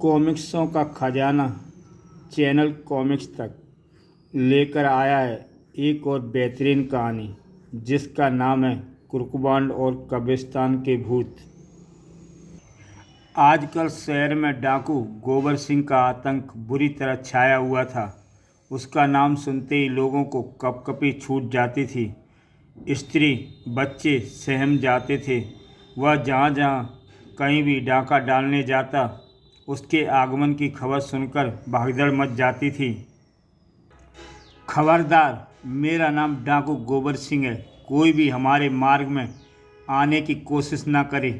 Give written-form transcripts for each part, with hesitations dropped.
कॉमिक्सों का खजाना channel comics तक लेकर आया है एक और बेहतरीन कहानी जिसका नाम है कुर्कबांड और कब्रिस्तान के भूत। आजकल शहर में डाकू गोबर सिंह का आतंक बुरी तरह छाया हुआ था। उसका नाम सुनते ही लोगों को कपकपी छूट जाती थी। स्त्री बच्चे सहम जाते थे। वह जहाँ जहाँ कहीं भी डाका डालने जाता, उसके आगमन की खबर सुनकर भागदड़ मच जाती थी। खबरदार, मेरा नाम डाकू गोबर सिंह है। कोई भी हमारे मार्ग में आने की कोशिश ना करे,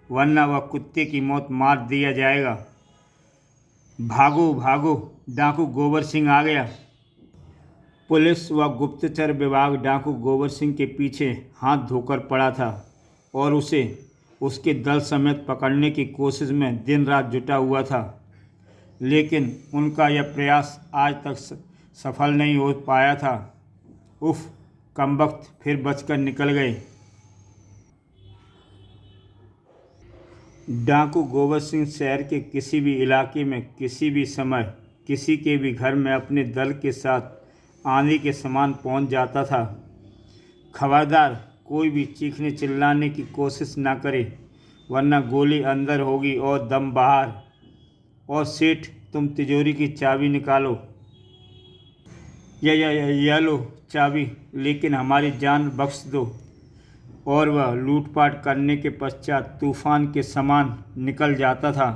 वरना वह कुत्ते की मौत मार दिया जाएगा। भागो भागो, डाकू गोबर सिंह आ गया। पुलिस व गुप्तचर विभाग डाकू गोबर सिंह के पीछे हाथ धोकर पड़ा था और उसे उसके दल समेत पकड़ने की कोशिश में दिन रात जुटा हुआ था, लेकिन उनका यह प्रयास आज तक सफल नहीं हो पाया था। उफ, कमबख्त फिर बचकर निकल गए। डाकू गोबर सिंह शहर के किसी भी इलाके में किसी भी समय किसी के भी घर में अपने दल के साथ आंधी के समान पहुंच जाता था। खबरदार, कोई भी चीखने चिल्लाने की कोशिश ना करे, वरना गोली अंदर होगी और दम बाहर। और सेठ, तुम तिजोरी की चाबी निकालो। या लो चाबी, लेकिन हमारी जान बख्श दो। और वह लूटपाट करने के पश्चात तूफान के समान निकल जाता था।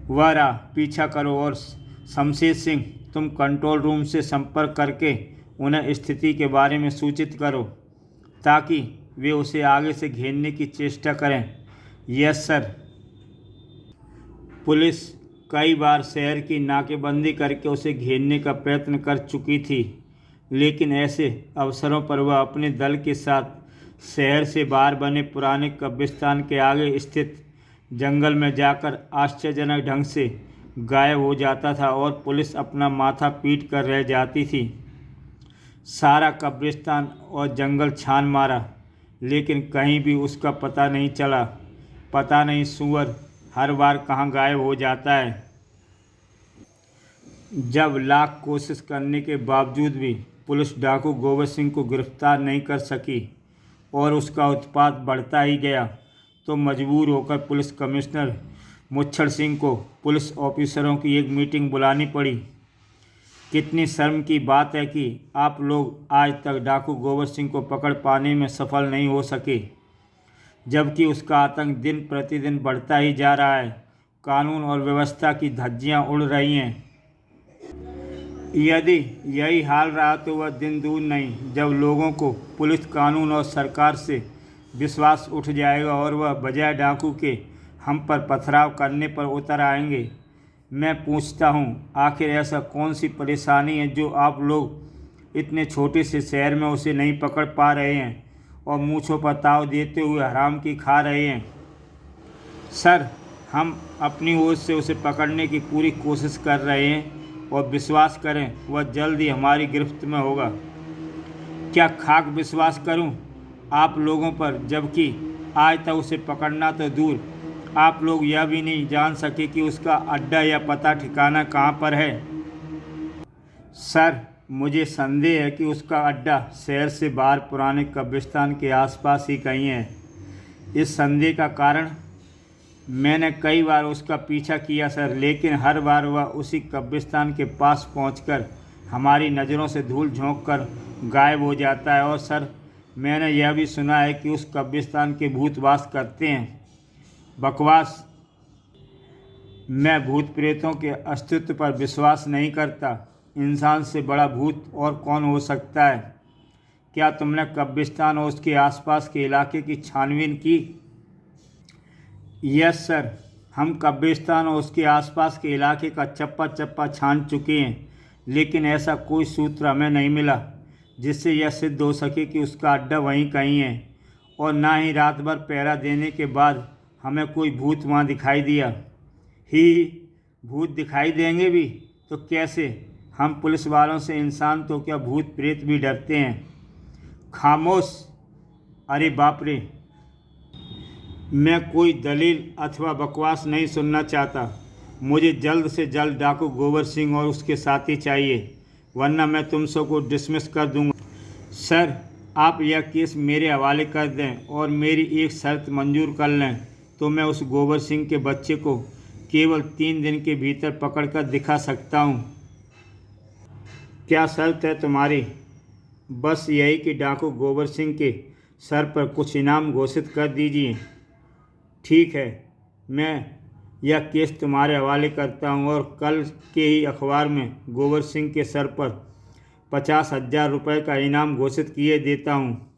वह रहा, पीछा करो। और शमशेर सिंह, तुम कंट्रोल रूम से संपर्क करके उन्हें स्थिति के बारे में सूचित करो, ताकि वे उसे आगे से घेरने की चेष्टा करें। Yes sir. पुलिस कई बार शहर की नाकेबंदी करके उसे घेरने का प्रयत्न कर चुकी थी, लेकिन ऐसे अवसरों पर वह अपने दल के साथ शहर से बाहर बने पुराने कब्रिस्तान के आगे स्थित जंगल में जाकर आश्चर्यजनक ढंग से गायब हो जाता था और पुलिस अपना माथा पीट कर रह जाती थी। सारा कब्रिस्तान और जंगल छान मारा, लेकिन कहीं भी उसका पता नहीं चला। पता नहीं सूअर हर बार कहाँ गायब हो जाता है। जब लाख कोशिश करने के बावजूद भी पुलिस डाकू गोबर सिंह को गिरफ्तार नहीं कर सकी और उसका उत्पात बढ़ता ही गया, तो मजबूर होकर पुलिस कमिश्नर मुच्छर सिंह को पुलिस ऑफिसरों की एक मीटिंग बुलानी पड़ी। कितनी शर्म की बात है कि आप लोग आज तक डाकू गोबर सिंह को पकड़ पाने में सफल नहीं हो सके, जबकि उसका आतंक दिन प्रतिदिन बढ़ता ही जा रहा है। कानून और व्यवस्था की धज्जियां उड़ रही हैं। यदि यही हाल रहा तो वह दिन दूर नहीं जब लोगों को पुलिस, कानून और सरकार से विश्वास उठ जाएगा और वह बजाय डाकू के हम पर पथराव करने पर उतर आएंगे। मैं पूछता हूँ, आखिर ऐसा कौन सी परेशानी है जो आप लोग इतने छोटे से शहर में उसे नहीं पकड़ पा रहे हैं और मूँछों पर ताव देते हुए हराम की खा रहे हैं? सर, हम अपनी ओर से उसे पकड़ने की पूरी कोशिश कर रहे हैं और विश्वास करें, वह जल्द ही हमारी गिरफ्त में होगा। क्या खाक विश्वास करूं आप लोगों पर, जबकि आज तक उसे पकड़ना तो दूर, आप लोग यह भी नहीं जान सके कि उसका अड्डा या पता ठिकाना कहां पर है। सर, मुझे संदेह है कि उसका अड्डा शहर से बाहर पुराने कब्रिस्तान के आसपास ही कहीं है। इस संदेह का कारण, मैंने कई बार उसका पीछा किया सर, लेकिन हर बार वह उसी कब्रिस्तान के पास पहुंचकर हमारी नज़रों से धूल झोंक कर गायब हो जाता है। और सर, मैंने यह भी सुना है कि उस कब्रिस्तान के भूत वास करते हैं। बकवास। मैं भूत प्रेतों के अस्तित्व पर विश्वास नहीं करता। इंसान से बड़ा भूत और कौन हो सकता है? क्या तुमने कब्रिस्तान और उसके आसपास के इलाके की छानबीन की? यस सर, हम कब्रिस्तान और उसके आसपास के इलाके का चप्पा चप्पा छान चुके हैं, लेकिन ऐसा कोई सूत्र हमें नहीं मिला जिससे यह सिद्ध हो सके कि उसका अड्डा वहीं कहीं है। और ना ही रात भर पहरा देने के बाद हमें कोई भूत वहाँ दिखाई दिया। ही, भूत दिखाई देंगे भी तो कैसे? हम पुलिस वालों से इंसान तो क्या भूत प्रेत भी डरते हैं। खामोश। अरे बाप रे, मैं कोई दलील अथवा बकवास नहीं सुनना चाहता। मुझे जल्द से जल्द डाकू गोबर सिंह और उसके साथी चाहिए, वरना मैं तुम सबको डिसमिस कर दूंगा। सर, आप यह केस मेरे हवाले कर दें और मेरी एक शर्त मंजूर कर लें तो मैं उस गोबर सिंह के बच्चे को केवल 3 दिन के भीतर पकड़कर दिखा सकता हूँ। क्या शर्त है तुम्हारी? बस यही कि डाकू गोबर सिंह के सर पर कुछ इनाम घोषित कर दीजिए। ठीक है, मैं यह केस तुम्हारे हवाले करता हूँ और कल के ही अखबार में गोबर सिंह के सर पर 50,000 रुपये का इनाम घोषित किए देता हूँ।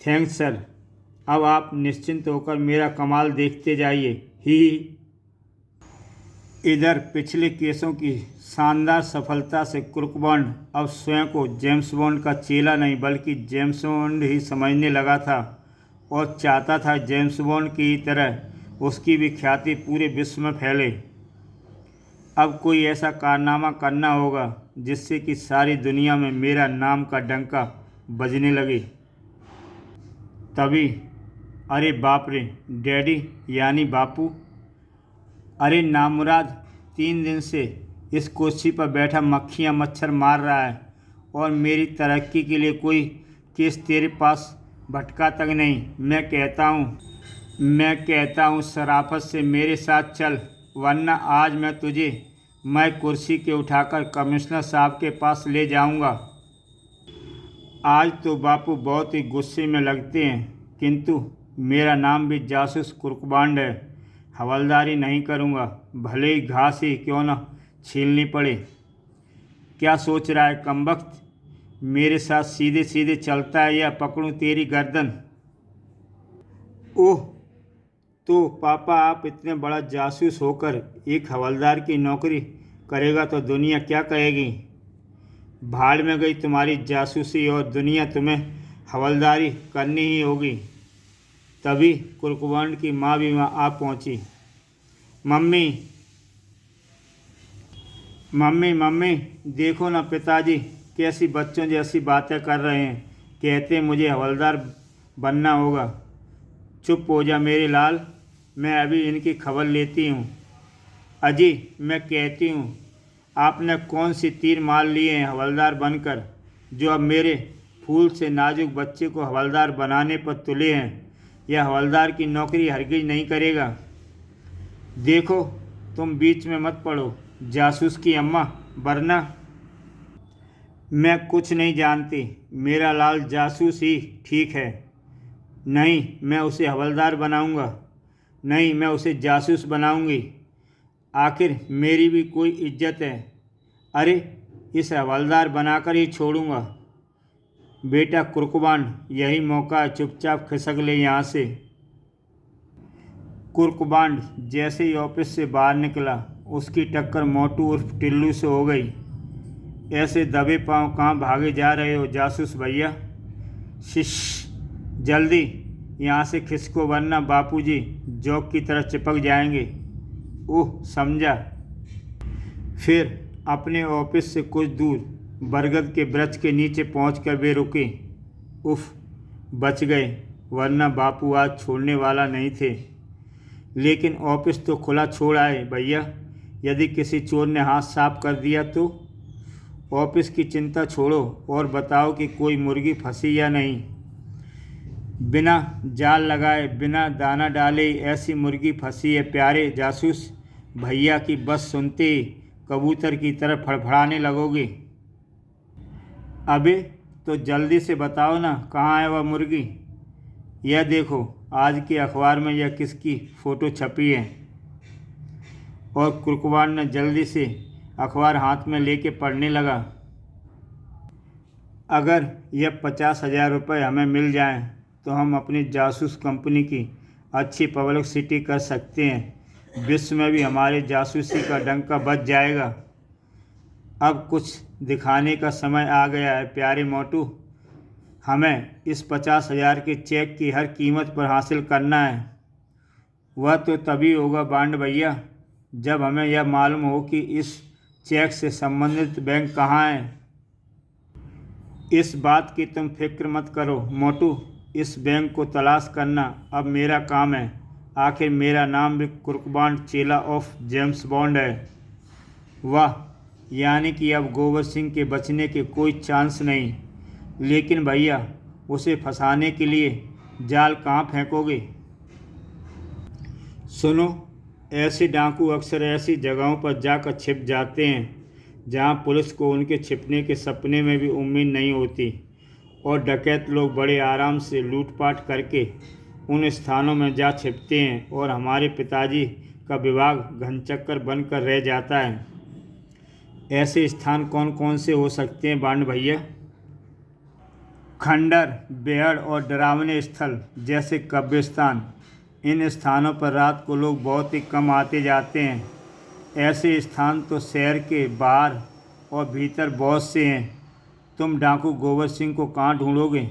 Thanks sir. अब आप निश्चिंत होकर मेरा कमाल देखते जाइए। ही। इधर पिछले केसों की शानदार सफलता से कुर्कबॉन्ड अब स्वयं को जेम्स बॉन्ड का चेला नहीं बल्कि जेम्स बॉन्ड ही समझने लगा था और चाहता था जेम्स बॉन्ड की तरह उसकी भी ख्याति पूरे विश्व में फैले। अब कोई ऐसा कारनामा करना होगा जिससे कि सारी दुनिया में मेरा नाम का डंका बजने लगे। तभी अरे बाप रे, डैडी यानी बापू। अरे नामुराद, 3 दिन से इस कुर्सी पर बैठा मक्खियाँ मच्छर मार रहा है और मेरी तरक्की के लिए कोई केस तेरे पास भटका तक नहीं। मैं कहता हूँ शराफत से मेरे साथ चल, वरना आज मैं कुर्सी के उठाकर कमिश्नर साहब के पास ले जाऊँगा। आज तो बापू बहुत ही गुस्से में लगते हैं, किंतु मेरा नाम भी जासूस कुर्कबॉन्ड है। हवलदारी नहीं करूँगा, भले ही घास ही क्यों न छीलनी पड़े। क्या सोच रहा है कमबख्त? मेरे साथ सीधे सीधे चलता है या पकड़ूं तेरी गर्दन? ओह, तो पापा आप इतने बड़ा जासूस होकर एक हवलदार की नौकरी करेगा तो दुनिया क्या कहेगी? भाड़ में गई तुम्हारी जासूसी और दुनिया तुम्हें हवलदारी करनी ही होगी। तभी कुर्कबॉन्ड की माँ भी वहाँ आ पहुँची। मम्मी मम्मी मम्मी, देखो ना पिताजी कैसी बच्चों जैसी बातें कर रहे हैं। कहते मुझे हवलदार बनना होगा। चुप हो जा मेरे लाल, मैं अभी इनकी खबर लेती हूँ। अजी, मैं कहती हूँ आपने कौन सी तीर मार लिए हैं हवलदार बनकर, जो अब मेरे फूल से नाजुक बच्चे को हवलदार बनाने पर तुले हैं। यह हवलदार की नौकरी हरगिज नहीं करेगा। देखो, तुम बीच में मत पड़ो जासूस की अम्मा, वरना। मैं कुछ नहीं जानती, मेरा लाल जासूस ही ठीक है। नहीं, मैं उसे हवलदार बनाऊंगा। नहीं, मैं उसे जासूस बनाऊंगी। आखिर मेरी भी कोई इज्जत है। अरे, इसे हवलदार बनाकर ही छोड़ूंगा। बेटा कुर्कबॉन्ड, यही मौका है, चुपचाप खिसक ले यहाँ से। कुर्कबॉन्ड जैसे ही ऑफिस से बाहर निकला, उसकी टक्कर मोटू उर्फ टिल्लू से हो गई। ऐसे दबे पांव कहाँ भागे जा रहे हो जासूस भैया? शिश, जल्दी यहाँ से खिसको, वरना बापूजी जोक की तरह चिपक जाएंगे। ओह, समझा। फिर अपने ऑफिस से कुछ दूर बरगद के वृक्ष के नीचे पहुंचकर वे रुके। उफ, बच गए, वरना बापू आज छोड़ने वाला नहीं थे। लेकिन ऑफिस तो खुला छोड़ आए भैया, यदि किसी चोर ने हाथ साफ कर दिया तो? ऑफिस की चिंता छोड़ो और बताओ कि कोई मुर्गी फंसी या नहीं। बिना जाल लगाए, बिना दाना डाले ऐसी मुर्गी फंसी है प्यारे जासूस भैया की बस सुनते ही कबूतर की तरह फड़फड़ाने लगोगे। अबे तो जल्दी से बताओ ना, कहाँ है वह मुर्गी? यह देखो, आज के अखबार में यह किसकी फ़ोटो छपी है। और कुर्कबॉन्ड ने जल्दी से अखबार हाथ में लेके पढ़ने लगा। अगर यह 50,000 रुपये हमें मिल जाएं तो हम अपनी जासूस कंपनी की अच्छी पब्लिसिटी कर सकते हैं। विश्व में भी हमारे जासूसी का डंका बज जाएगा। अब कुछ दिखाने का समय आ गया है प्यारे मोटू। हमें इस 50,000 के चेक की हर कीमत पर हासिल करना है। वह तो तभी होगा बांड भैया, जब हमें यह मालूम हो कि इस चेक से संबंधित बैंक कहाँ है। इस बात की तुम फिक्र मत करो मोटू, इस बैंक को तलाश करना अब मेरा काम है। आखिर मेरा नाम भी कुर्कबान चेला ऑफ जेम्स बॉन्ड है। वाह, यानी कि अब गोबर सिंह के बचने के कोई चांस नहीं। लेकिन भैया, उसे फंसाने के लिए जाल कहाँ फेंकोगे? सुनो, ऐसे डाकू अक्सर ऐसी जगहों पर जाकर छिप जाते हैं जहाँ पुलिस को उनके छिपने के सपने में भी उम्मीद नहीं होती, और डकैत लोग बड़े आराम से लूटपाट करके उन स्थानों में जा छिपते हैं और हमारे पिताजी का विभाग घनचक्कर बनकर रह जाता है। ऐसे स्थान कौन कौन से हो सकते हैं बांड भैया? खंडर, बेहड़ और डरावने स्थल जैसे कब्रिस्तान। इन स्थानों पर रात को लोग बहुत ही कम आते जाते हैं। ऐसे स्थान तो शहर के बाहर और भीतर बहुत से हैं। तुम डाकू गोबर सिंह को कहाँ ढूंढोगे?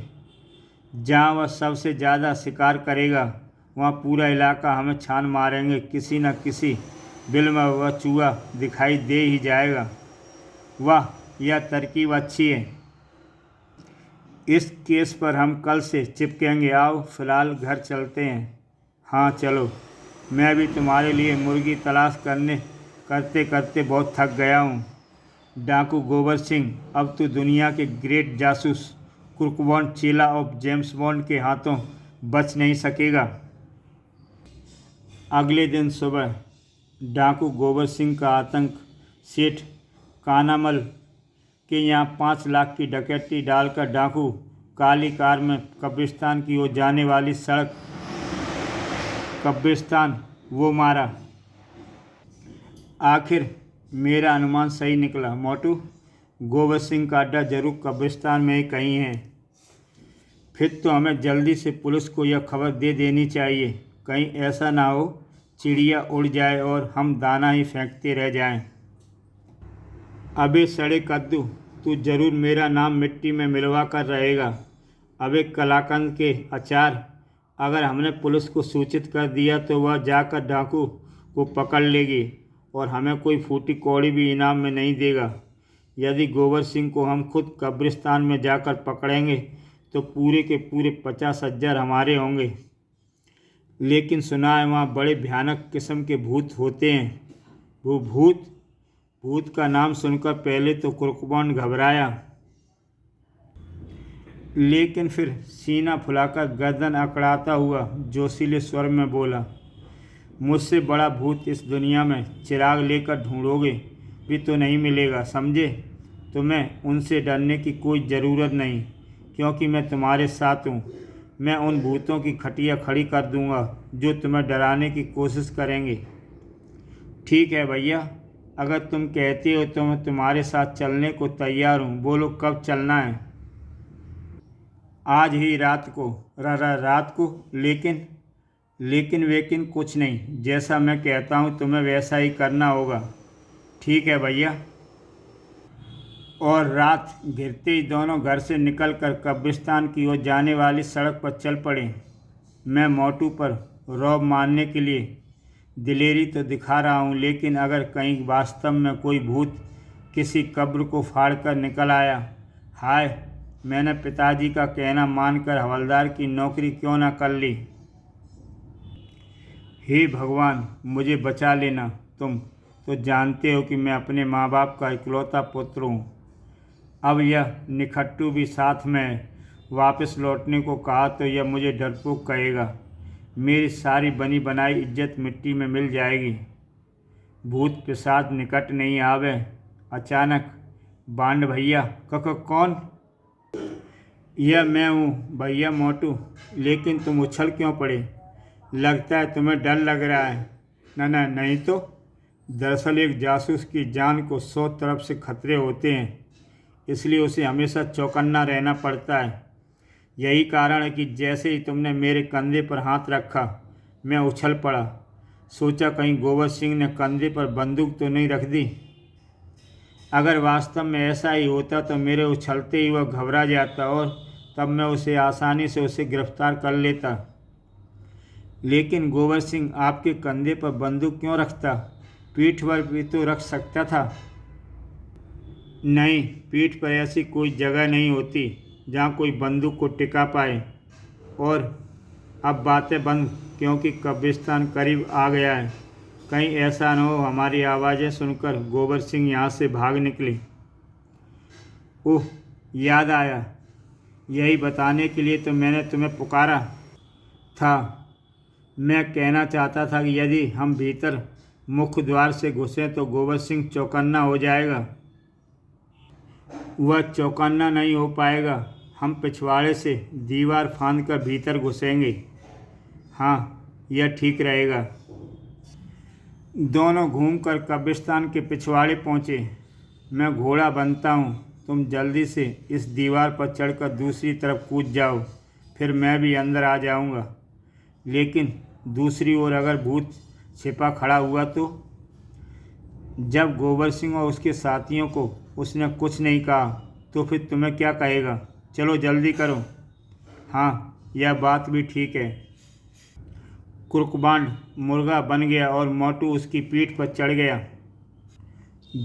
जहाँ वह सबसे ज़्यादा शिकार करेगा वहाँ पूरा इलाका हमें छान मारेंगे। किसी न किसी बिल में वह चूहा दिखाई दे ही जाएगा। वाह, यह तरकीब अच्छी है। इस केस पर हम कल से चिपकेंगे। आओ फिलहाल घर चलते हैं। हाँ चलो, मैं भी तुम्हारे लिए मुर्गी तलाश करते करते बहुत थक गया हूँ। डाकू गोबर सिंह, अब तो दुनिया के ग्रेट जासूस कुर्कबान चेला ऑफ जेम्स बॉन्ड के हाथों बच नहीं सकेगा। अगले दिन सुबह डाकू गोबर सिंह का आतंक सेठ कानामल के यहाँ 5 लाख की डकैती डालकर डाकू काली कार में कब्रिस्तान की ओर जाने वाली सड़क कब्रिस्तान वो मारा। आखिर मेरा अनुमान सही निकला मोटू। गोबर सिंह का अड्डा जरूर कब्रिस्तान में ही कहीं है। फिर तो हमें जल्दी से पुलिस को यह खबर दे देनी चाहिए। कहीं ऐसा ना हो चिड़िया उड़ जाए और हम दाना ही फेंकते रह जाएं। अबे सड़े कद्दू, तू जरूर मेरा नाम मिट्टी में मिलवा कर रहेगा। अबे कलाकंद के अचार, अगर हमने पुलिस को सूचित कर दिया तो वह जाकर डाकू को पकड़ लेगी और हमें कोई फूटी कौड़ी भी इनाम में नहीं देगा। यदि गोबर सिंह को हम खुद कब्रिस्तान में जाकर पकड़ेंगे तो पूरे के पूरे 50,000 हमारे होंगे। लेकिन सुना है वहाँ बड़े भयानक किस्म के भूत होते हैं। वो भूत का नाम सुनकर पहले तो कुर्कबान घबराया, लेकिन फिर सीना फुलाकर गर्दन अकड़ाता हुआ जोशीले स्वर में बोला, मुझसे बड़ा भूत इस दुनिया में चिराग लेकर ढूंढोगे भी तो नहीं मिलेगा, समझे? तुम्हें उनसे डरने की कोई ज़रूरत नहीं, क्योंकि मैं तुम्हारे साथ हूँ। मैं उन भूतों की खटिया खड़ी कर दूंगा जो तुम्हें डराने की कोशिश करेंगे। ठीक है भैया, अगर तुम कहते हो तो मैं तुम्हारे साथ चलने को तैयार हूँ। बोलो कब चलना है? आज ही रात को। रात को? लेकिन वेकिन कुछ नहीं। जैसा मैं कहता हूँ तुम्हें वैसा ही करना होगा। ठीक है भैया। और रात घिरते ही दोनों घर से निकलकर कब्रिस्तान की ओर जाने वाली सड़क पर चल पड़े। मैं मोटू पर रौब मारने के लिए दिलेरी तो दिखा रहा हूँ, लेकिन अगर कहीं वास्तव में कोई भूत किसी कब्र को फाड़कर निकल आया, हाय, मैंने पिताजी का कहना मानकर हवलदार की नौकरी क्यों ना कर ली। हे भगवान, मुझे बचा लेना। तुम तो जानते हो कि मैं अपने माँ बाप का इकलौता पुत्र हूँ। अब यह निखट्टू भी साथ में है। वापस लौटने को कहा तो यह मुझे डरपोक कहेगा। मेरी सारी बनी बनाई इज्जत मिट्टी में मिल जाएगी। भूत पिशाच निकट नहीं आवे। अचानक बांड भैया, कौन? यह मैं हूँ भैया मोटू। लेकिन तुम उछल क्यों पड़े? लगता है तुम्हें डर लग रहा है। ना नहीं तो। दरअसल एक जासूस की जान को 100 तरफ से खतरे होते हैं, इसलिए उसे हमेशा चौकन्ना रहना पड़ता है। यही कारण है कि जैसे ही तुमने मेरे कंधे पर हाथ रखा मैं उछल पड़ा। सोचा कहीं गोबर सिंह ने कंधे पर बंदूक तो नहीं रख दी। अगर वास्तव में ऐसा ही होता तो मेरे उछलते ही वह घबरा जाता और तब मैं उसे आसानी से उसे गिरफ्तार कर लेता। लेकिन गोबर सिंह आपके कंधे पर बंदूक क्यों रखता? पीठ पर भी तो रख सकता था। नहीं, पीठ पर ऐसी कोई जगह नहीं होती जहाँ कोई बंदूक को टिका पाए। और अब बातें बंद क्योंकि कब्रिस्तान करीब आ गया है। कहीं ऐसा न हो हमारी आवाज़ें सुनकर गोबर सिंह यहाँ से भाग निकले। ओह, याद आया, यही बताने के लिए तो मैंने तुम्हें पुकारा था। मैं कहना चाहता था कि यदि हम भीतर मुख्य द्वार से घुसें तो गोबर सिंह चौकन्ना हो जाएगा। वह चौकन्ना नहीं हो पाएगा। हम पिछवाड़े से दीवार फांदकर भीतर घुसेंगे। हाँ, यह ठीक रहेगा। दोनों घूमकर कब्रिस्तान के पिछवाड़े पहुँचे। मैं घोड़ा बनता हूँ, तुम जल्दी से इस दीवार पर चढ़कर दूसरी तरफ कूद जाओ, फिर मैं भी अंदर आ जाऊँगा। लेकिन दूसरी ओर अगर भूत छिपा खड़ा हुआ तो? जब गोबर सिंह और उसके साथियों को उसने कुछ नहीं कहा तो फिर तुम्हें क्या कहेगा? चलो जल्दी करो। हाँ, यह बात भी ठीक है। कुर्कबांड मुर्गा बन गया और मोटू उसकी पीठ पर चढ़ गया,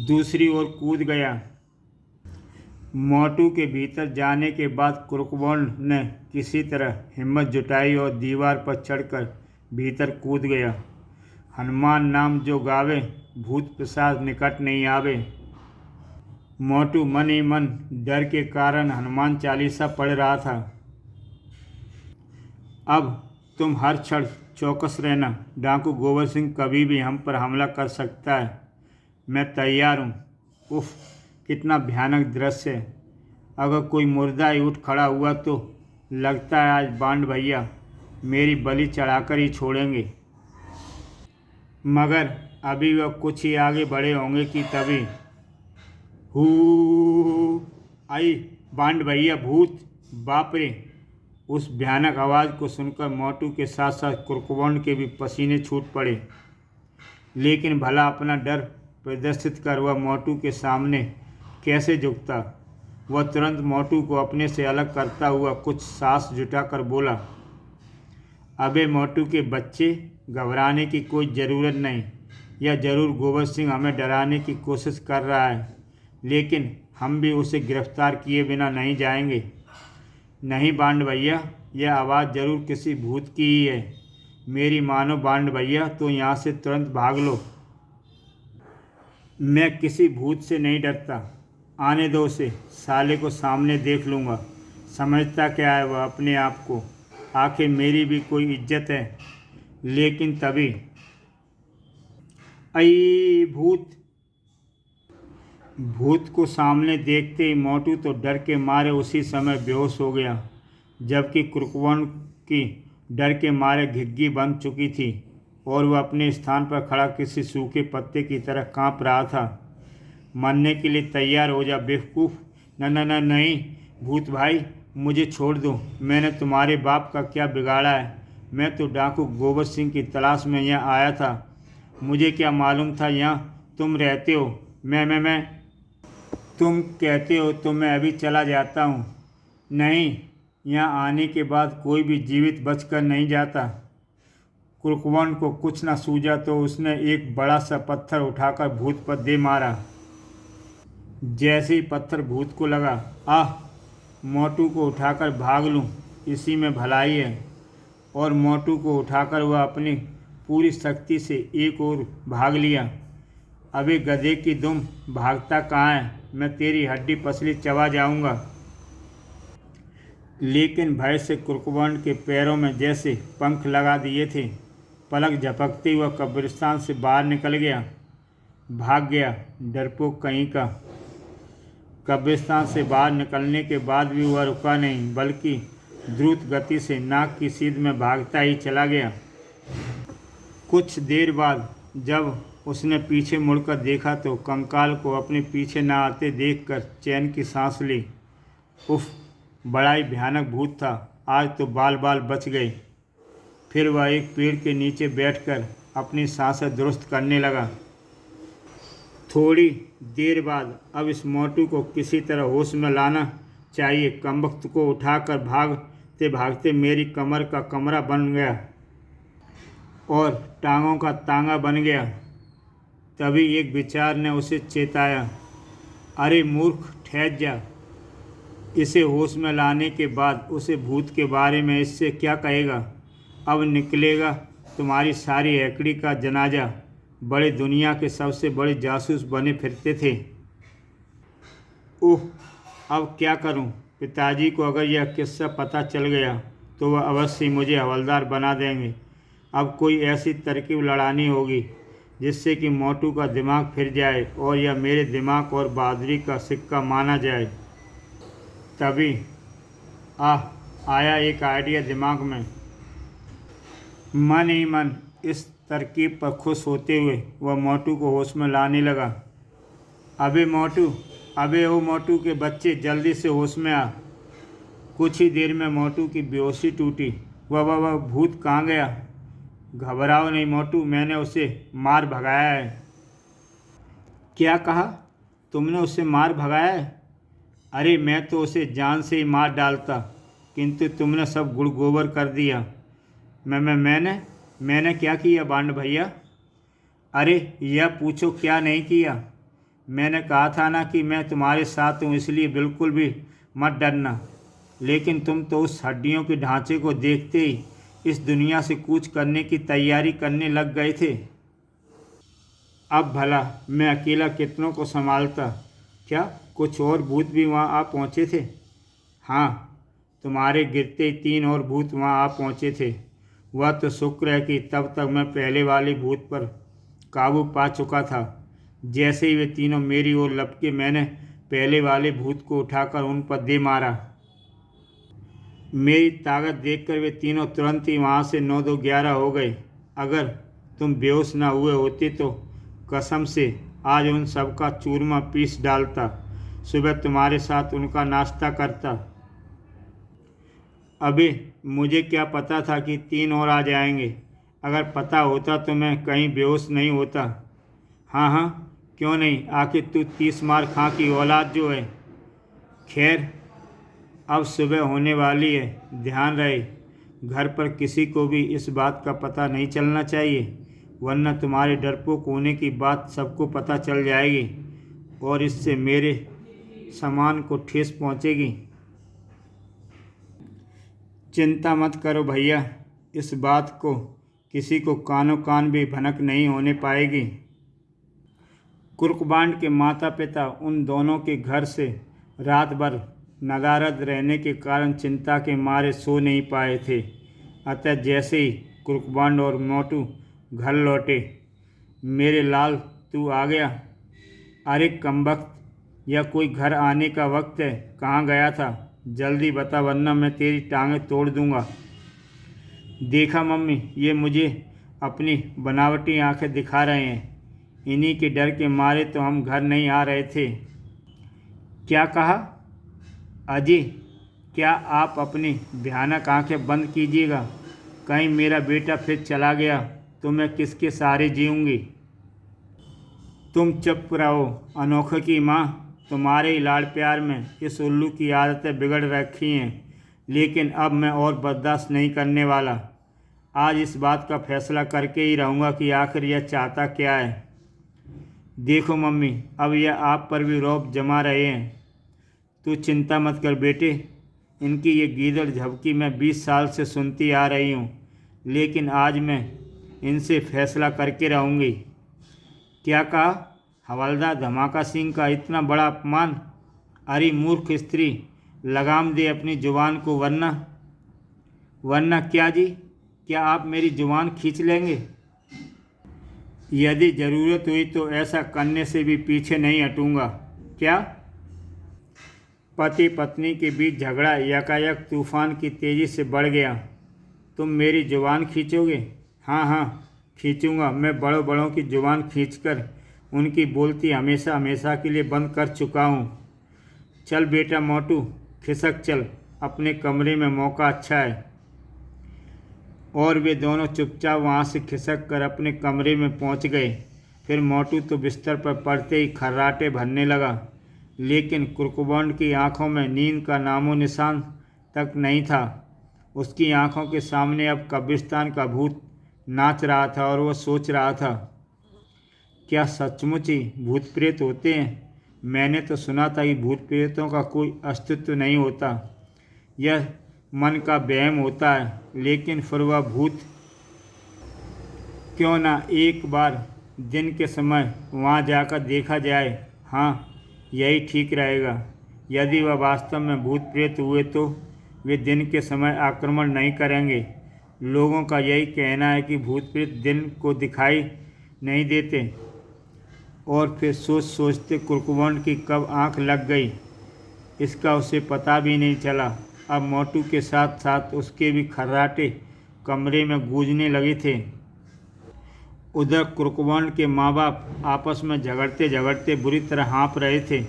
दूसरी ओर कूद गया। मोटू के भीतर जाने के बाद कुर्कबांड ने किसी तरह हिम्मत जुटाई और दीवार पर चढ़कर भीतर कूद गया। हनुमान नाम जो गावे, भूत पिशाच निकट नहीं आवे। मोटू मन ही मन डर के कारण हनुमान चालीसा पढ़ रहा था। अब तुम हर क्षण चौकस रहना। डाकू गोबर सिंह कभी भी हम पर हमला कर सकता है। मैं तैयार हूँ। उफ, कितना भयानक दृश्य है। अगर कोई मुर्दा ही उठ खड़ा हुआ तो लगता है आज बांड भैया मेरी बलि चढ़ाकर ही छोड़ेंगे। मगर अभी वह कुछ ही आगे बढ़े होंगे कि तभी हू आई, बांड भैया भूत! बाप रे! उस भयानक आवाज़ को सुनकर मोटू के साथ साथ कुर्कबांड के भी पसीने छूट पड़े। लेकिन भला अपना डर प्रदर्शित कर वह मोटू के सामने कैसे झुकता? वह तुरंत मोटू को अपने से अलग करता हुआ कुछ सांस जुटाकर बोला, अबे मोटू के बच्चे, घबराने की कोई ज़रूरत नहीं। यह ज़रूर गोबर सिंह हमें डराने की कोशिश कर रहा है, लेकिन हम भी उसे गिरफ्तार किए बिना नहीं जाएंगे। नहीं बांड भैया, यह आवाज़ ज़रूर किसी भूत की ही है। मेरी मानो बांड भैया, तो यहाँ से तुरंत भाग लो। मैं किसी भूत से नहीं डरता। आने दो उसे, साले को सामने देख लूँगा। समझता क्या है वह अपने आप को? आखिर मेरी भी कोई इज्जत है। लेकिन तभी आई भूत! भूत को सामने देखते ही मोटू तो डर के मारे उसी समय बेहोश हो गया, जबकि कुर्कबांड की डर के मारे घिघी बन चुकी थी और वह अपने स्थान पर खड़ा किसी सूखे पत्ते की तरह कांप रहा था। मरने के लिए तैयार हो जा बेवकूफ़! न न न नहीं भूत भाई, मुझे छोड़ दो। मैंने तुम्हारे बाप का क्या बिगाड़ा है? मैं तो डाकू गोबर सिंह की तलाश में यहाँ आया था। मुझे क्या मालूम था यहाँ तुम रहते हो। मैं तुम कहते हो तो मैं अभी चला जाता हूँ। नहीं, यहाँ आने के बाद कोई भी जीवित बचकर नहीं जाता। कुर्कबांड को कुछ न सूझा तो उसने एक बड़ा सा पत्थर उठाकर भूत पर दे मारा। जैसे ही पत्थर भूत को लगा, आह, मोटू को उठाकर भाग लूँ, इसी में भलाई है। और मोटू को उठाकर वह अपनी पूरी शक्ति से एक ओर भाग लिया। अबे गधे की दुम, भागता कहाँ है? मैं तेरी हड्डी पसली चबा जाऊंगा। लेकिन भय से कुर्कबांड के पैरों में जैसे पंख लगा दिए थे। पलक झपकते हुआ कब्रिस्तान से बाहर निकल गया। भाग गया, डरपोक कहीं का। कब्रिस्तान से बाहर निकलने के बाद भी वह रुका नहीं, बल्कि द्रुत गति से नाक की सीध में भागता ही चला गया। कुछ देर बाद जब उसने पीछे मुड़कर देखा तो कंकाल को अपने पीछे न आते देखकर चैन की सांस ली। उफ, बड़ा ही भयानक भूत था। आज तो बाल बाल बच गए। फिर वह एक पेड़ के नीचे बैठकर अपनी सांसें दुरुस्त करने लगा। थोड़ी देर बाद अब इस मोटू को किसी तरह होश में लाना चाहिए। कमबख्त को उठाकर भागते भागते मेरी कमर का कमरा बन गया और टांगों का तांगा बन गया। तभी एक विचार ने उसे चेताया, अरे मूर्ख, ठहर जा। इसे होश में लाने के बाद उसे भूत के बारे में इससे क्या कहेगा? अब निकलेगा तुम्हारी सारी हैकड़ी का जनाजा। बड़े दुनिया के सबसे बड़े जासूस बने फिरते थे। ओह, अब क्या करूं? पिताजी को अगर यह किस्सा पता चल गया तो वह अवश्य ही मुझे हवलदार बना देंगे। अब कोई ऐसी तरकीब लड़ानी होगी जिससे कि मोटू का दिमाग फिर जाए और यह मेरे दिमाग और बहादुरी का सिक्का माना जाए। तभी आया एक आइडिया दिमाग में। मन ही मन इस तरकीब पर खुश होते हुए वह मोटू को होश में लाने लगा। अबे मोटू, अबे ओ मोटू के बच्चे, जल्दी से होश में आ। कुछ ही देर में मोटू की बेहोशी टूटी। वह भूत कहाँ गया? घबराओ नहीं मोटू, मैंने उसे मार भगाया है। क्या कहा? तुमने उसे मार भगाया है? अरे मैं तो उसे जान से ही मार डालता, किंतु तुमने सब गुड़ गोबर कर दिया। मैंने क्या किया बांड भैया? अरे यह पूछो क्या नहीं किया। मैंने कहा था ना कि मैं तुम्हारे साथ हूँ, इसलिए बिल्कुल भी मत डरना। लेकिन तुम तो उस हड्डियों के ढांचे को देखते ही इस दुनिया से कूच करने की तैयारी करने लग गए थे। अब भला मैं अकेला कितनों को संभालता? क्या कुछ और भूत भी वहाँ आ पहुँचे थे? हाँ, तुम्हारे गिरते ही 3 और भूत वहाँ आ पहुँचे थे। वह तो शुक्र है कि तब तक मैं पहले वाले भूत पर काबू पा चुका था। जैसे ही वे तीनों मेरी ओर लपके, मैंने पहले वाले भूत को उठाकर उन पर दे मारा। मेरी ताकत देखकर वे तीनों तुरंत ही वहाँ से 9-2-11 हो गए। अगर तुम बेहोश न हुए होते तो कसम से आज उन सब का चूरमा पीस डालता, सुबह तुम्हारे साथ उनका नाश्ता करता। अबे मुझे क्या पता था कि 3 और आ जाएंगे। अगर पता होता तो मैं कहीं बेहोश नहीं होता। हाँ, क्यों नहीं, आखिर तू 30 मार खां की औलाद जो है। खैर, अब सुबह होने वाली है, ध्यान रहे घर पर किसी को भी इस बात का पता नहीं चलना चाहिए, वरना तुम्हारे डरपोक होने की बात सबको पता चल जाएगी और इससे मेरे सामान को ठेस पहुंचेगी। चिंता मत करो भैया, इस बात को किसी को कानो कान भी भनक नहीं होने पाएगी। कुर्कबांड के माता पिता उन दोनों के घर से रात भर नदारद रहने के कारण चिंता के मारे सो नहीं पाए थे। अतः जैसे ही कुर्कबांड और मोटू घर लौटे, मेरे लाल तू आ गया? अरे कमबख्त, यह कोई घर आने का वक्त है? कहाँ गया था? जल्दी बता वरना मैं तेरी टांगें तोड़ दूँगा। देखा मम्मी, ये मुझे अपनी बनावटी आंखें दिखा रहे हैं। इन्हीं के डर के मारे तो हम घर नहीं आ रहे थे। क्या कहा? अजय, क्या आप अपनी भयानक आंखें बंद कीजिएगा। कहीं मेरा बेटा फिर चला गया तो मैं किसके सहारे जीऊँगी? तुम चुप रहो अनोखे की माँ, तुम्हारे ही लाड़ प्यार में इस उल्लू की आदतें बिगड़ रखी हैं, लेकिन अब मैं और बर्दाश्त नहीं करने वाला। आज इस बात का फैसला करके ही रहूँगा कि आखिर यह चाहता क्या है। देखो मम्मी, अब यह आप पर भी रौब जमा रहे हैं। तू चिंता मत कर बेटे, इनकी ये गीदड़ झपकी मैं 20 साल से सुनती आ रही हूँ, लेकिन आज मैं इनसे फैसला करके रहूँगी। क्या कहा? हवलदार धमाका सिंह का इतना बड़ा अपमान? अरे मूर्ख स्त्री, लगाम दे अपनी जुबान को, वरना क्या जी? क्या आप मेरी जुबान खींच लेंगे? यदि ज़रूरत हुई तो ऐसा करने से भी पीछे नहीं हटूँगा। क्या? पति पत्नी के बीच झगड़ा यकायक तूफान की तेज़ी से बढ़ गया। तुम मेरी जुबान खींचोगे? हाँ, खींचूँगा। मैं बड़ों बड़ों की जुबान खींचकर उनकी बोलती हमेशा हमेशा के लिए बंद कर चुका हूँ। चल बेटा मोटू, खिसक चल, अपने कमरे में मौका अच्छा है। और वे दोनों चुपचाप वहाँ से खिसक कर अपने कमरे में पहुँच गए। फिर मोटू तो बिस्तर पर पड़ते ही खर्राटे भरने लगा, लेकिन कुर्कबांड की आंखों में नींद का नामो निशान तक नहीं था। उसकी आंखों के सामने अब कब्रिस्तान का भूत नाच रहा था और वह सोच रहा था, क्या सचमुच ही भूत प्रेत होते हैं? मैंने तो सुना था कि भूत प्रेतों का कोई अस्तित्व नहीं होता। यह मन का वहम होता है, लेकिन फिर वह भूत क्यों ना एक बार दिन के समय वहाँ जाकर देखा जाए। हाँ, यही ठीक रहेगा। यदि वह वास्तव में भूत प्रेत हुए तो वे दिन के समय आक्रमण नहीं करेंगे। लोगों का यही कहना है कि भूत प्रेत दिन को दिखाई नहीं देते। और फिर सोचते कुर्कुवंड की कब आंख लग गई, इसका उसे पता भी नहीं चला। अब मोटू के साथ साथ उसके भी खर्राटे कमरे में गूंजने लगे थे। उधर कुर्कुवंड के माँ बाप आपस में झगड़ते झगड़ते बुरी तरह हाँफ रहे थे।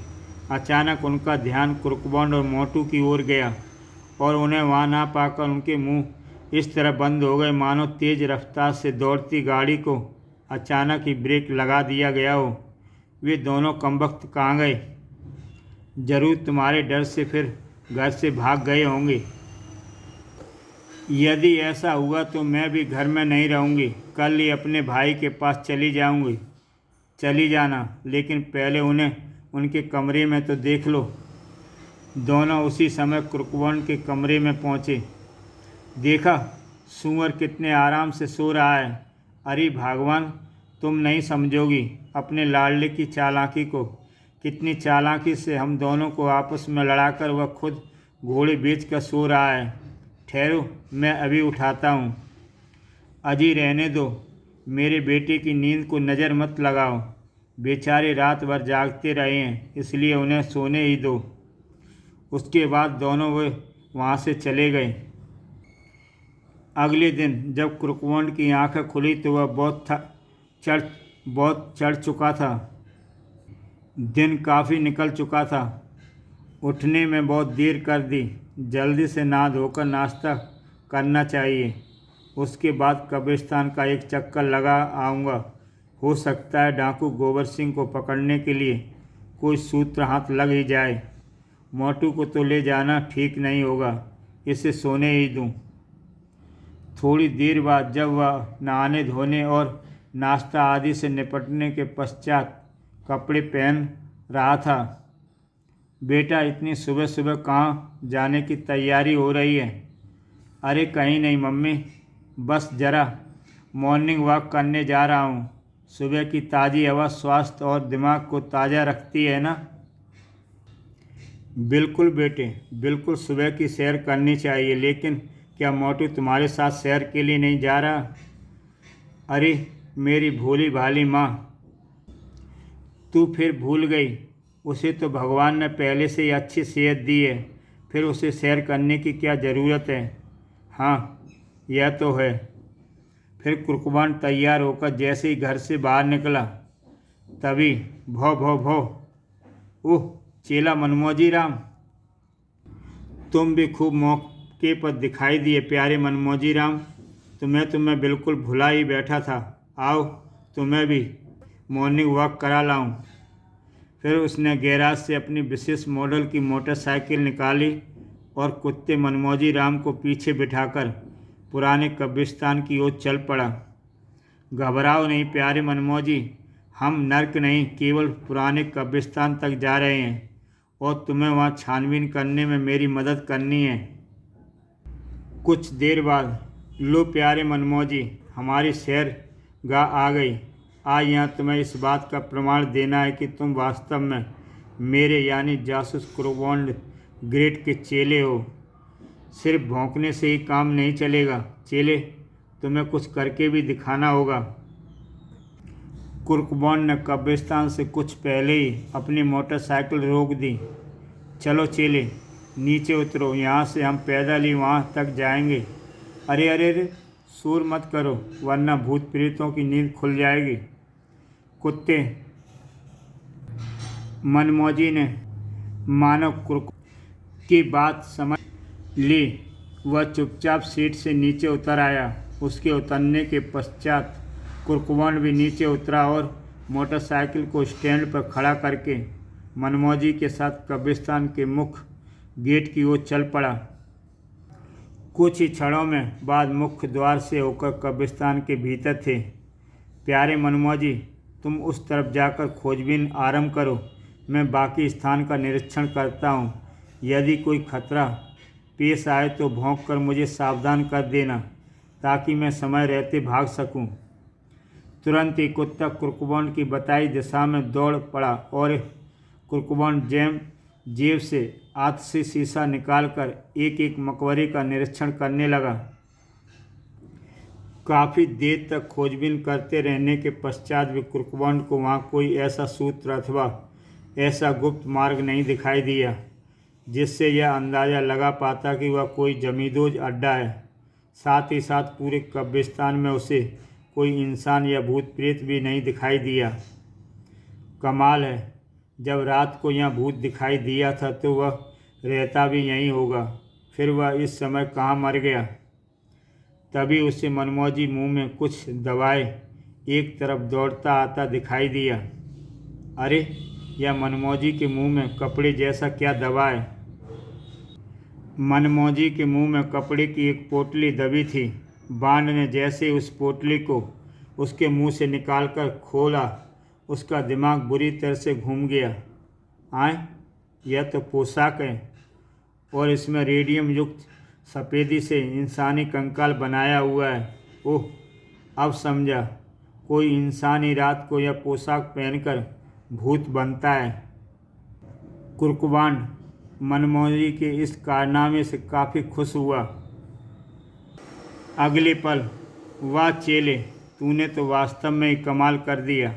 अचानक उनका ध्यान कुर्कुवंड और मोटू की ओर गया और उन्हें वहाँ ना पाकर उनके मुंह इस तरह बंद हो गए मानो तेज़ रफ्तार से दौड़ती गाड़ी को अचानक ही ब्रेक लगा दिया गया हो। वे दोनों कमबख्त कहाँ गए? जरूर तुम्हारे डर से फिर घर से भाग गए होंगे। यदि ऐसा हुआ तो मैं भी घर में नहीं रहूँगी। कल ही अपने भाई के पास चली जाऊँगी। चली जाना, लेकिन पहले उन्हें उनके कमरे में तो देख लो। दोनों उसी समय कुर्कुवंड के कमरे में पहुँचे। देखा, सूअर कितने आराम से सो रहा है। अरे भगवान, तुम नहीं समझोगी अपने लाडले की चालाकी को। कितनी चालाकी से हम दोनों को आपस में लड़ाकर वह खुद घोड़े बेच कर सो रहा है। ठहरो, मैं अभी उठाता हूँ। अजी रहने दो, मेरे बेटे की नींद को नज़र मत लगाओ। बेचारे रात भर जागते रहे हैं, इसलिए उन्हें सोने ही दो। उसके बाद दोनों वे वहाँ से चले गए। अगले दिन जब कुर्कुवंड की आंखें खुली तो वह बहुत चढ़ चुका था। दिन काफ़ी निकल चुका था। उठने में बहुत देर कर दी। जल्दी से नहा धोकर नाश्ता करना चाहिए। उसके बाद कब्रिस्तान का एक चक्कर लगा आऊँगा। हो सकता है डाकू गोबर सिंह को पकड़ने के लिए कोई सूत्र हाथ लग ही जाए। मोटू को तो ले जाना ठीक नहीं होगा, इसे सोने ही दूँ। थोड़ी देर बाद जब वह नहाने धोने और नाश्ता आदि से निपटने के पश्चात कपड़े पहन रहा था। बेटा, इतनी सुबह सुबह कहाँ जाने की तैयारी हो रही है? अरे कहीं नहीं मम्मी, बस ज़रा मॉर्निंग वॉक करने जा रहा हूँ। सुबह की ताज़ी हवा स्वास्थ्य और दिमाग को ताज़ा रखती है ना? बिल्कुल बेटे, बिल्कुल सुबह की सैर करनी चाहिए। लेकिन क्या मोटू तुम्हारे साथ सैर के लिए नहीं जा रहा? अरे मेरी भोली भाली माँ, तू फिर भूल गई। उसे तो भगवान ने पहले से ही अच्छी सेहत दी है, फिर उसे सैर करने की क्या ज़रूरत है? हाँ, यह तो है। फिर कुर्कुवंड तैयार होकर जैसे ही घर से बाहर निकला, तभी भौ भौ भौ, ओह चेला मनमोजी राम, तुम भी खूब मौके पर दिखाई दिए प्यारे मनमोजी राम। तुम्हें बिल्कुल भुला ही बैठा था। आओ तुम्हें भी मॉर्निंग वॉक करा लाऊं। फिर उसने गैराज से अपनी विशेष मॉडल की मोटरसाइकिल निकाली और कुत्ते मनमोजी राम को पीछे बिठाकर पुराने कब्रिस्तान की ओर चल पड़ा। घबराओ नहीं प्यारे मनमोजी, हम नर्क नहीं, केवल पुराने कब्रिस्तान तक जा रहे हैं और तुम्हें वहाँ छानबीन करने में मेरी मदद करनी है। कुछ देर बाद, लो प्यारे मनमोजी, हमारी सैरगाह आ गई। आज यहाँ तुम्हें इस बात का प्रमाण देना है कि तुम वास्तव में मेरे यानी जासूस कुर्कुवंड ग्रेट के चेले हो। सिर्फ भौंकने से ही काम नहीं चलेगा चेले, तुम्हें कुछ करके भी दिखाना होगा। कुर्कुवंड ने कब्रिस्तान से कुछ पहले ही अपनी मोटरसाइकिल रोक दी। चलो चेले, नीचे उतरो, यहाँ से हम पैदल ही वहाँ तक जाएंगे। अरे अरे अरे, शोर मत करो वरना भूत प्रेतों की नींद खुल जाएगी। कुत्ते मनमोजी ने मानव कुर्कुवंड की बात समझ ली। वह चुपचाप सीट से नीचे उतर आया। उसके उतरने के पश्चात कुर्कुवंड भी नीचे उतरा और मोटरसाइकिल को स्टैंड पर खड़ा करके मनमोजी के साथ कब्रिस्तान के मुख्य गेट की ओर चल पड़ा। कुछ ही क्षणों में बाद मुख्य द्वार से होकर कब्रिस्तान के भीतर थे। प्यारे मनमोजी, तुम उस तरफ जाकर खोजबीन आरंभ करो, मैं बाकी स्थान का निरीक्षण करता हूँ। यदि कोई खतरा पेश आए तो भौंक कर मुझे सावधान कर देना, ताकि मैं समय रहते भाग सकूं। तुरंत ही कुत्ता कुर्कुबान की बताई दिशा में दौड़ पड़ा और कुर्कुबान जेब से आतशी शीशा निकालकर एक एक मकबरे का निरीक्षण करने लगा। काफ़ी देर तक खोजबीन करते रहने के पश्चात भी कुर्कुबान को वहाँ कोई ऐसा सूत्र अथवा ऐसा गुप्त मार्ग नहीं दिखाई दिया जिससे यह अंदाज़ा लगा पाता कि वह कोई जमींदोज अड्डा है। साथ ही साथ पूरे कब्रिस्तान में उसे कोई इंसान या भूत प्रेत भी नहीं दिखाई दिया। कमाल है, जब रात को यहाँ भूत दिखाई दिया था तो वह रहता भी यहीं होगा, फिर वह इस समय कहाँ मर गया। तभी उसे मनमौजी मुंह में कुछ दबाए एक तरफ दौड़ता आता दिखाई दिया। अरे, यह मनमौजी के मुंह में कपड़े जैसा क्या दबा है? मनमौजी के मुंह में कपड़े की एक पोटली दबी थी। बांड ने जैसे उस पोटली को उसके मुंह से निकालकर खोला, उसका दिमाग बुरी तरह से घूम गया। आए, यह तो पोशाक है और इसमें रेडियम युक्त सफ़ेदी से इंसानी कंकाल बनाया हुआ है। ओह, अब समझा, कोई इंसान ही रात को यह पोशाक पहनकर भूत बनता है। कुर्कुबान मनमौजी के इस कारनामे से काफ़ी खुश हुआ। अगले पल, वाह चेले, तूने तो वास्तव में ही कमाल कर दिया।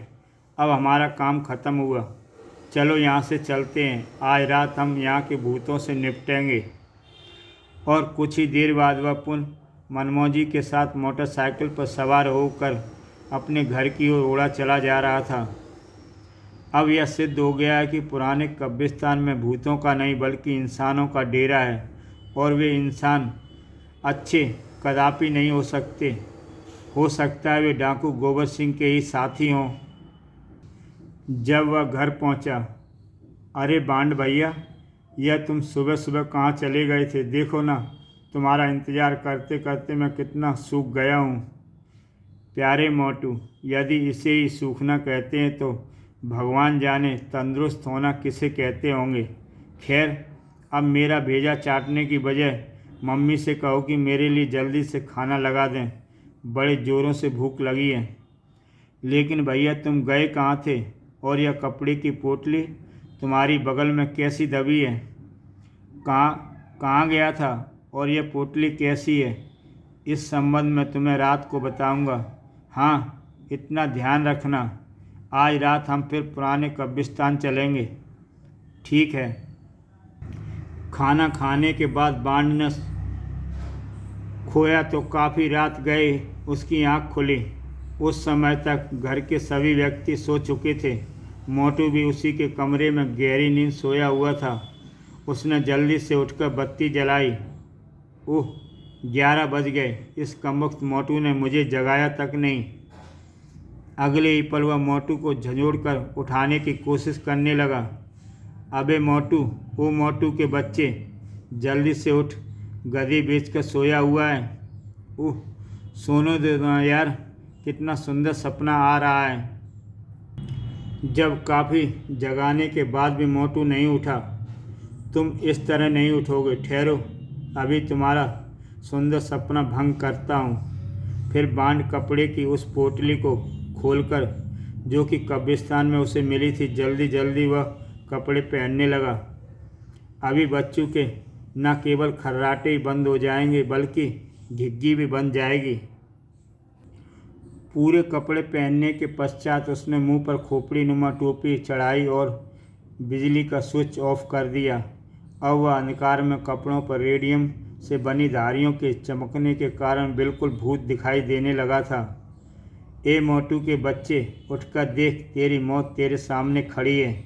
अब हमारा काम ख़त्म हुआ। चलो यहाँ से चलते हैं। आज रात हम यहाँ के भूतों से निपटेंगे। और कुछ ही देर बाद वह पुनः मनमौजी के साथ मोटरसाइकिल पर सवार होकर अपने घर की ओर उड़ा चला जा रहा था। अब यह सिद्ध हो गया है कि पुराने कब्रिस्तान में भूतों का नहीं बल्कि इंसानों का डेरा है, और वे इंसान अच्छे कदापि नहीं हो सकते। हो सकता है वे डाकू गोबर सिंह के ही साथी हों। जब वह घर पहुंचा, अरे बांड भैया, यह तुम सुबह सुबह कहाँ चले गए थे? देखो ना, तुम्हारा इंतज़ार करते करते मैं कितना सूख गया हूँ। प्यारे मोटू, यदि इसे ही सूखना कहते हैं तो भगवान जाने तंदुरुस्त होना किसे कहते होंगे। खैर, अब मेरा भेजा चाटने की बजाय मम्मी से कहो कि मेरे लिए जल्दी से खाना लगा दें, बड़े ज़ोरों से भूख लगी है। लेकिन भैया, तुम गए कहाँ थे? और यह कपड़े की पोटली तुम्हारी बगल में कैसी दबी है? कहाँ गया था? और यह पोटली कैसी है? इस संबंध में तुम्हें रात को बताऊंगा। हाँ, इतना ध्यान रखना, आज रात हम फिर पुराने कब्रिस्तान चलेंगे। ठीक है। खाना खाने के बाद बांड ने खोया तो काफ़ी रात गए उसकी आँख खुली। उस समय तक घर के सभी व्यक्ति सो चुके थे। मोटू भी उसी के कमरे में गहरी नींद सोया हुआ था। उसने जल्दी से उठकर बत्ती जलाई। ओह, 11 बज गए। इस कमबख्त मोटू ने मुझे जगाया तक नहीं। अगले ही पल वह मोटू को झंझोड़कर उठाने की कोशिश करने लगा। अबे मोटू, ओ मोटू के बच्चे, जल्दी से उठ, गधी बेचकर सोया हुआ है। ओह, सोने दो ना यार, कितना सुंदर सपना आ रहा है। जब काफ़ी जगाने के बाद भी मोटू नहीं उठा, तुम इस तरह नहीं उठोगे। ठहरो, अभी तुम्हारा सुंदर सपना भंग करता हूँ। फिर बांड कपड़े की उस पोटली को खोलकर, जो कि कब्रिस्तान में उसे मिली थी, जल्दी जल्दी वह कपड़े पहनने लगा। अभी बच्चों के न केवल खर्राटे ही बंद हो जाएंगे बल्कि घिग्गी भी बन जाएगी। पूरे कपड़े पहनने के पश्चात उसने मुंह पर खोपड़ी नुमा टोपी चढ़ाई और बिजली का स्विच ऑफ कर दिया। अब वह अंधकार में कपड़ों पर रेडियम से बनी धारियों के चमकने के कारण बिल्कुल भूत दिखाई देने लगा था। ए मोटू के बच्चे, उठकर देख, तेरी मौत तेरे सामने खड़ी है।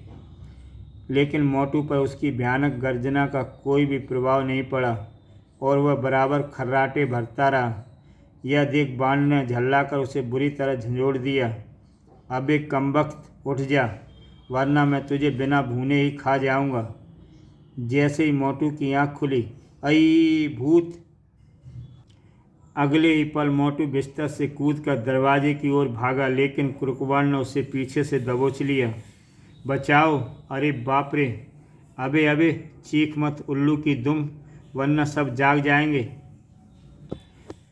लेकिन मोटू पर उसकी भयानक गर्जना का कोई भी प्रभाव नहीं पड़ा और वह बराबर खर्राटे भरता रहा। यह देख बांड ने झल्लाकर उसे बुरी तरह झंझोड़ दिया। अबे कमबख्त, उठ जा, वरना मैं तुझे बिना भूने ही खा जाऊंगा। जैसे ही मोटू की आँख खुली, अई भूत! अगले ही पल मोटू बिस्तर से कूदकर दरवाजे की ओर भागा, लेकिन कुर्कुबान ने उसे पीछे से दबोच लिया। बचाओ! अरे बाप रे! अबे अबे, चीख मत उल्लू की दुम, वरना सब जाग जाएंगे।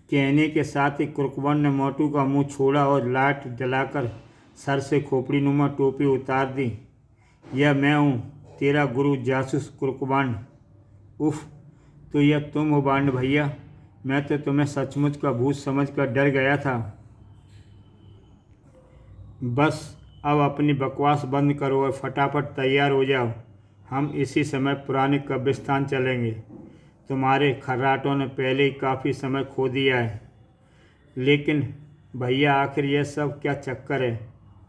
कहने के साथ ही कुर्कबन ने मोटू का मुंह छोड़ा और लाइट जलाकर सर से खोपड़ी नुमा टोपी उतार दी। यह मैं हूँ, तेरा गुरु जासूस कुर्कबांड। उफ, तो यह तुम हो बांड भैया? मैं तो तुम्हें सचमुच का भूत समझकर डर गया था। बस अब अपनी बकवास बंद करो और फटाफट तैयार हो जाओ। हम इसी समय पुराने कब्रिस्तान चलेंगे। तुम्हारे खर्राटों ने पहले ही काफ़ी समय खो दिया है। लेकिन भैया, आखिर यह सब क्या चक्कर है?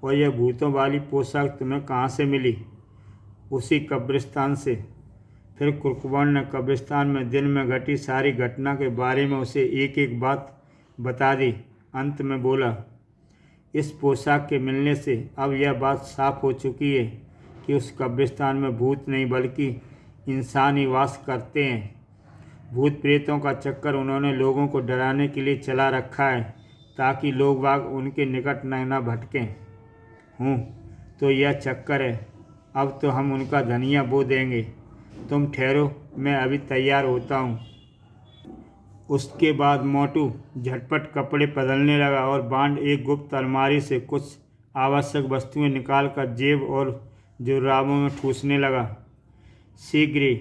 और यह भूतों वाली पोशाक तुम्हें कहाँ से मिली? उसी कब्रिस्तान से। फिर कुर्कबन ने कब्रिस्तान में दिन में घटी सारी घटना के बारे में उसे एक एक बात बता दी। अंत में बोला, इस पोशाक के मिलने से अब यह बात साफ हो चुकी है कि उस कब्रिस्तान में भूत नहीं बल्कि इंसान ही वास करते हैं। भूत प्रेतों का चक्कर उन्होंने लोगों को डराने के लिए चला रखा है ताकि लोग बाग उनके निकट न भटकें। तो यह चक्कर है। अब तो हम उनका धनिया बो देंगे। तुम ठहरो, मैं अभी तैयार होता हूँ। उसके बाद मोटू झटपट कपड़े बदलने लगा और बांड एक गुप्त अलमारी से कुछ आवश्यक वस्तुएं निकालकर जेब और जुर्राबों में ठूसने लगा। शीघ्र ही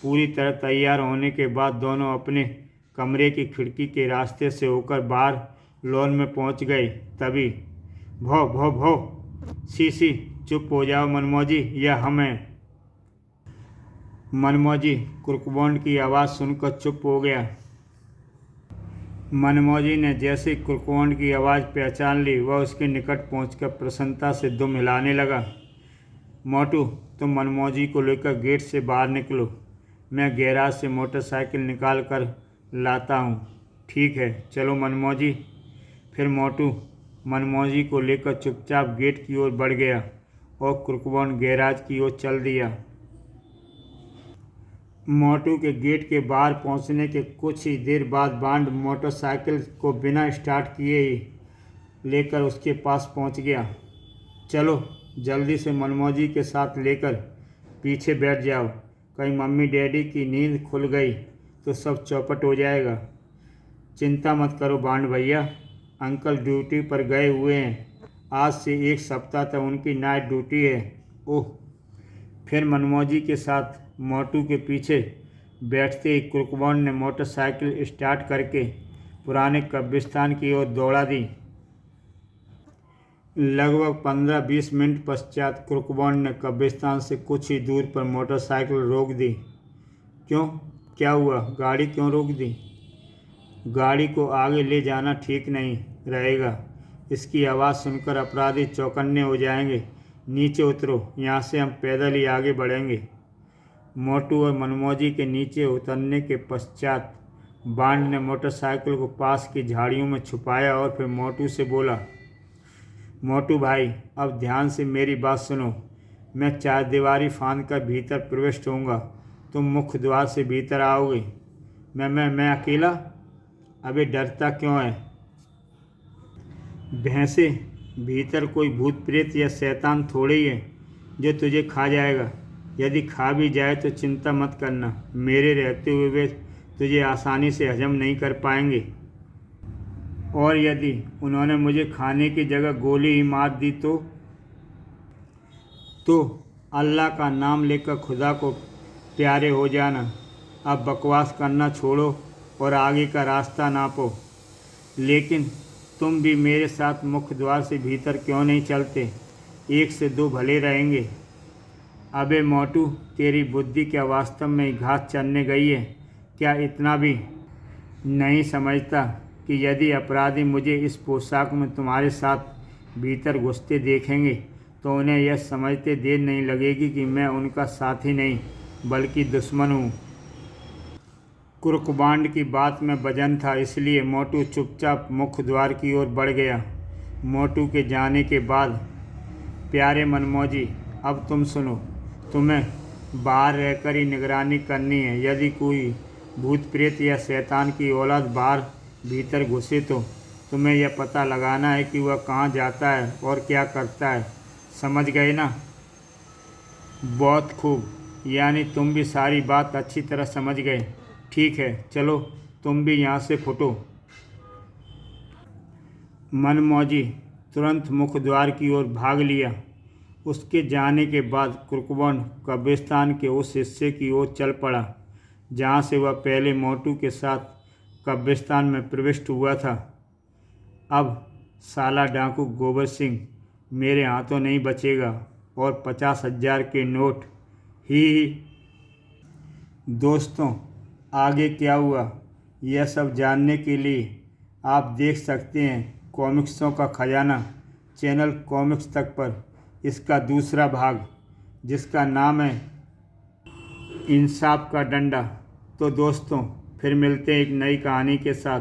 पूरी तरह तैयार होने के बाद दोनों अपने कमरे की खिड़की के रास्ते से होकर बाहर लॉन में पहुंच गए। तभी भौ भौ भौ, सी चुप हो जाओ मनमौजी, यह हम हैं। मनमौजी कुर्कबन की आवाज़ सुनकर चुप हो गया। मनमौजी ने जैसे कुर्कबन की आवाज़ पहचान ली, वह उसके निकट पहुंचकर प्रसन्नता से दुम हिलाने लगा। मोटू, तुम मनमौजी को लेकर गेट से बाहर निकलो। मैं गैराज से मोटरसाइकिल निकाल कर लाता हूँ। ठीक है, चलो मनमौजी। फिर मोटू मनमौजी को लेकर चुपचाप गेट की ओर बढ़ गया और कुर्कबन गैराज की ओर चल दिया। मोटू के गेट के बाहर पहुंचने के कुछ ही देर बाद बांड मोटरसाइकिल को बिना स्टार्ट किए ही लेकर उसके पास पहुंच गया। चलो जल्दी से मनमौजी के साथ लेकर पीछे बैठ जाओ। कहीं मम्मी डैडी की नींद खुल गई तो सब चौपट हो जाएगा। चिंता मत करो बांड भैया, अंकल ड्यूटी पर गए हुए हैं। आज से एक सप्ताह तक उनकी नाइट ड्यूटी है। ओह। फिर मनमौजी के साथ मोटू के पीछे बैठते ही कुर्कबन ने मोटरसाइकिल स्टार्ट करके पुराने कब्रिस्तान की ओर दौड़ा दी। लगभग 15-20 मिनट पश्चात कुर्कबन ने कब्रिस्तान से कुछ ही दूर पर मोटरसाइकिल रोक दी। क्यों, क्या हुआ? गाड़ी क्यों रोक दी? गाड़ी को आगे ले जाना ठीक नहीं रहेगा। इसकी आवाज़ सुनकर अपराधी चौकन्ने हो जाएंगे। नीचे उतरो, यहाँ से हम पैदल ही आगे बढ़ेंगे। मोटू और मनमौजी के नीचे उतरने के पश्चात बांड ने मोटरसाइकिल को पास की झाड़ियों में छुपाया और फिर मोटू से बोला, मोटू भाई, अब ध्यान से मेरी बात सुनो। मैं चारदीवारी फांद कर भीतर प्रविष्ट होऊंगा। तुम मुख्य द्वार से भीतर आओगे। मैं अकेला? अबे डरता क्यों है भैंसे? भीतर कोई भूत प्रेत या शैतान थोड़े ही है जो तुझे खा जाएगा। यदि खा भी जाए तो चिंता मत करना, मेरे रहते हुए वे तुझे आसानी से हजम नहीं कर पाएंगे। और यदि उन्होंने मुझे खाने की जगह गोली ही मार दी तो अल्लाह का नाम लेकर खुदा को प्यारे हो जाना। अब बकवास करना छोड़ो और आगे का रास्ता नापो। लेकिन तुम भी मेरे साथ मुख्य द्वार से भीतर क्यों नहीं चलते? 1 से 2 भले रहेंगे। अबे मोटू, तेरी बुद्धि क्या वास्तव में ही घास चरने गई है? क्या इतना भी नहीं समझता कि यदि अपराधी मुझे इस पोशाक में तुम्हारे साथ भीतर घुसते देखेंगे तो उन्हें यह समझते देर नहीं लगेगी कि मैं उनका साथी नहीं बल्कि दुश्मन हूँ। कुर्कबांड की बात में वजन था, इसलिए मोटू चुपचाप मुख्य द्वार की ओर बढ़ गया। मोटू के जाने के बाद, प्यारे मनमौजी, अब तुम सुनो। तुम्हें बाहर रहकर ही निगरानी करनी है। यदि कोई भूत प्रेत या शैतान की औलाद बाहर भीतर घुसे तो तुम्हें यह पता लगाना है कि वह कहाँ जाता है और क्या करता है। समझ गए ना? बहुत खूब, यानी तुम भी सारी बात अच्छी तरह समझ गए। ठीक है, चलो तुम भी यहाँ से फुटो। मनमौजी तुरंत मुख्य द्वार की ओर भाग लिया। उसके जाने के बाद कुर्कबॉन कब्रिस्तान के उस हिस्से की ओर चल पड़ा जहाँ से वह पहले मोटू के साथ कब्रिस्तान में प्रविष्ट हुआ था। अब साला डाकू गोबर सिंह मेरे हाथों नहीं बचेगा और 50,000 के नोट ही। दोस्तों, आगे क्या हुआ यह सब जानने के लिए आप देख सकते हैं कॉमिक्सों का खजाना चैनल कॉमिक्स तक पर इसका दूसरा भाग, जिसका नाम है इंसाफ का डंडा। तो दोस्तों, फिर मिलते हैं एक नई कहानी के साथ।